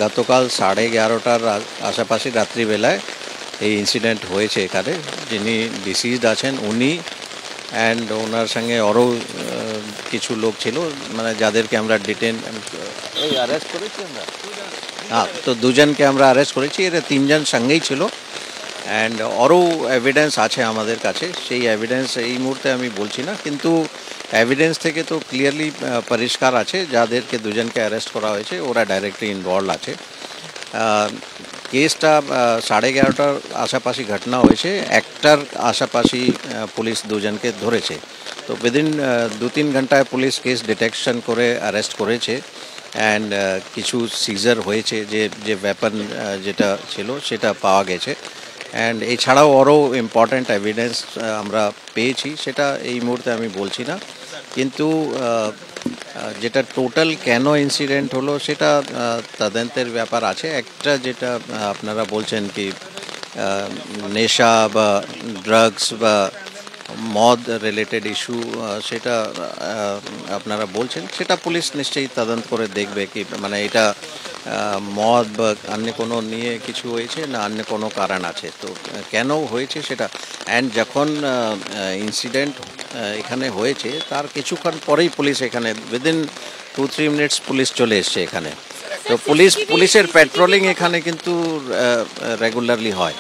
গতকাল 11:30টার আশেপাশে রাত্রিবেলায় এই ইনসিডেন্ট হয়েছে এখানে। যিনি ডিসিজড আছেন উনি অ্যান্ড ওনার সঙ্গে আরও কিছু লোক ছিল, মানে যাদেরকে আমরা অ্যারেস্ট করেছি আমরা। হ্যাঁ, তো দুজনকে আমরা অ্যারেস্ট করেছি, এরা 3জন সঙ্গেই ছিল। অ্যান্ড আরও এভিডেন্স আছে আমাদের কাছে, সেই এভিডেন্স এই মুহূর্তে আমি বলছি না, কিন্তু এভিডেন্স থেকে তো ক্লিয়ারলি পরিষ্কার আছে যাদেরকে দুজনকে অ্যারেস্ট করা হয়েছে ওরা ডাইরেক্টলি ইনভলভ আছে। কেসটা 11:30টার আশাপাশি ঘটনা হয়েছে, 1টার আশাপাশি পুলিশ দুজনকে ধরেছে। তো উইদিন 2-3 ঘন্টায় পুলিশ কেস ডিটেকশন করে অ্যারেস্ট করেছে। অ্যান্ড কিছু সিজার হয়েছে, যে ওয়েপন যেটা ছিল সেটা পাওয়া গেছে। অ্যান্ড এছাড়াও আরও ইম্পর্ট্যান্ট এভিডেন্স আমরা পেয়েছি, সেটা এই মুহূর্তে আমি বলছি না, কিন্তু যেটা টোটাল কেন ইনসিডেন্ট হলো সেটা তদন্তের ব্যাপার আছে। একটা যেটা আপনারা বলছেন কি নেশা বা ড্রাগস বা মদ রিলেটেড ইস্যু, সেটা আপনারা বলছেন, সেটা পুলিশ নিশ্চয়ই তদন্ত করে দেখবে কি মানে এটা মদ বা অন্য কোনো নিয়ে কিছু হয়েছে না অন্য কোনো কারণ আছে, তো কেন হয়েছে সেটা। অ্যান্ড যখন ইনসিডেন্ট এখানে হয়েছে তার কিছুক্ষণ পরেই পুলিশ এখানে উইদিন 2-3 মিনিটস পুলিশ চলে এসছে এখানে। তো পুলিশের পেট্রোলিং এখানে কিন্তু রেগুলারলি হয়।